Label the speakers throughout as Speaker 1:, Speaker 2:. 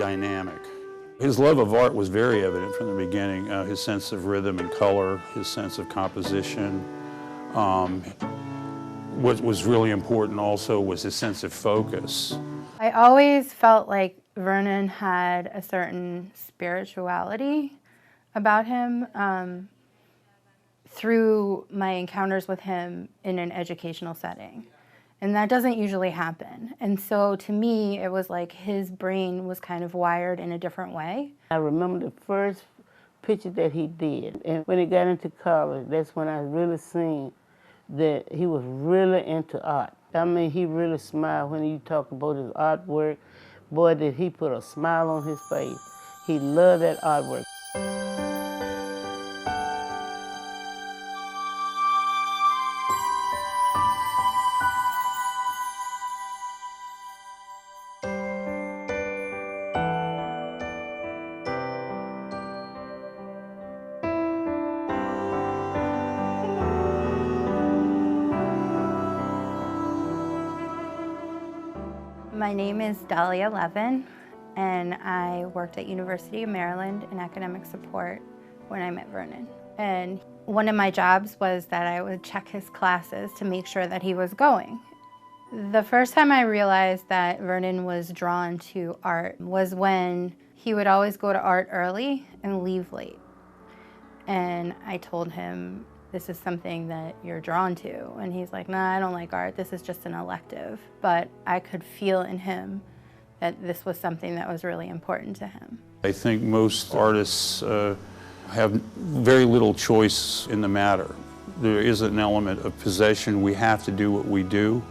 Speaker 1: dynamic. His love of art was very evident from the beginning. His sense of rhythm and color, his sense of composition. What was really important also was his sense of focus.
Speaker 2: I always felt like Vernon had a certain spirituality about him through my encounters with him in an educational setting. And that doesn't usually happen. And so to me, it was like his brain was kind of wired in a different way.
Speaker 3: I remember the first picture that he did. And when he got into college, that's when I really seen that he was really into art. I mean, he really smiled when you talk about his artwork. Boy, did he put a smile on his face. He loved that artwork.
Speaker 2: My name is Dahlia Levin, and I worked at University of Maryland in academic support when I met Vernon. And one of my jobs was that I would check his classes to make sure that he was going. The first time I realized that Vernon was drawn to art was when he would always go to art early and leave late. And I told him, this is something that you're drawn to. And he's like, nah, I don't like art. This is just an elective. But I could feel in him that this was something that was really important to him.
Speaker 1: I think most artists have very little choice in the matter. There is an element of possession. We have to do what we do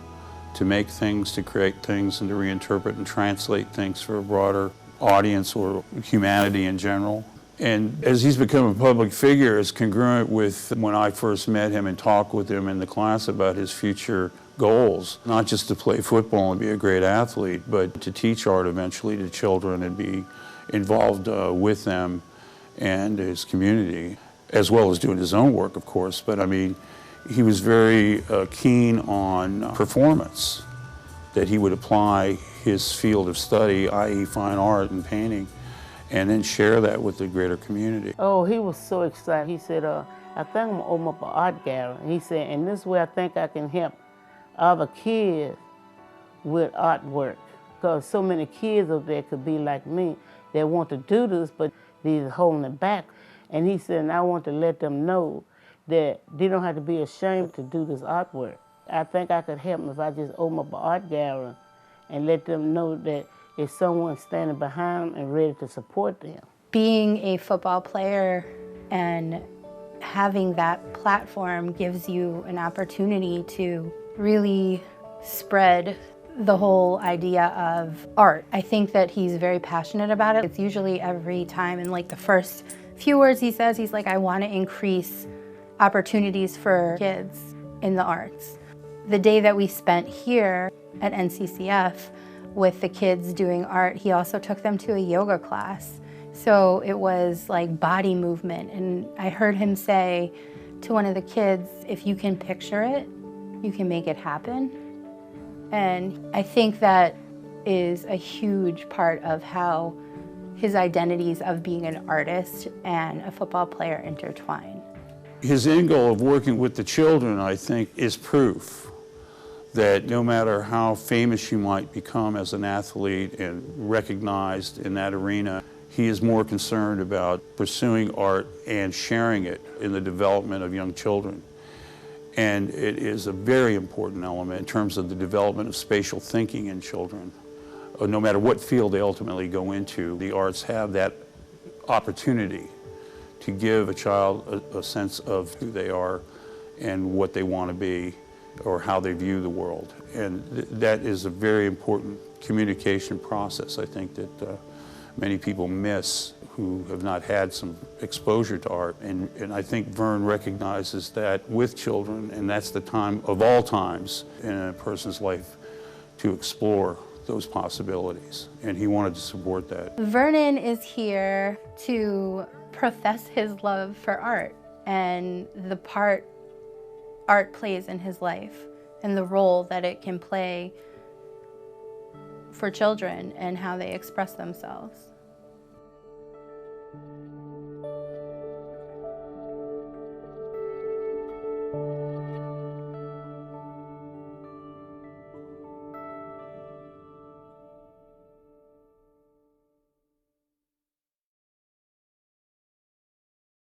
Speaker 1: to make things, to create things, and to reinterpret and translate things for a broader audience or humanity in general. And as he's become a public figure, it's congruent with when I first met him and talked with him in the class about his future goals. Not just to play football and be a great athlete, but to teach art eventually to children and be involved with them and his community, as well as doing his own work, of course. But I mean, he was very keen on performance, that he would apply his field of study, i.e. fine art and painting, and then share that with the greater community.
Speaker 3: Oh, he was so excited. He said, I think I'm gonna open up an art gallery. And he said, and this way I think I can help other kids with artwork. Because so many kids up there could be like me that want to do this, but they're holding it back. And he said, and I want to let them know that they don't have to be ashamed to do this artwork. I think I could help them if I just open up an art gallery and let them know that is someone standing behind them and ready to support them.
Speaker 2: Being a football player and having that platform gives you an opportunity to really spread the whole idea of art. I think that he's very passionate about it. It's usually every time in like the first few words he says, he's like, I want to increase opportunities for kids in the arts. The day that we spent here at NCCF with the kids doing art, he also took them to a yoga class. So it was like body movement. And I heard him say to one of the kids, if you can picture it, you can make it happen. And I think that is a huge part of how his identities of being an artist and a football player intertwine.
Speaker 1: His end goal of working with the children, I think, is proof that no matter how famous you might become as an athlete and recognized in that arena, he is more concerned about pursuing art and sharing it in the development of young children. And it is a very important element in terms of the development of spatial thinking in children. No matter what field they ultimately go into, the arts have that opportunity to give a child a sense of who they are and what they want to be, or how they view the world. And that is a very important communication process, I think, that many people miss who have not had some exposure to art. And I think Vern recognizes that with children, and that's the time of all times in a person's life to explore those possibilities. And he wanted to support that.
Speaker 2: Vernon is here to profess his love for art and the part art plays in his life and the role that it can play for children and how they express themselves.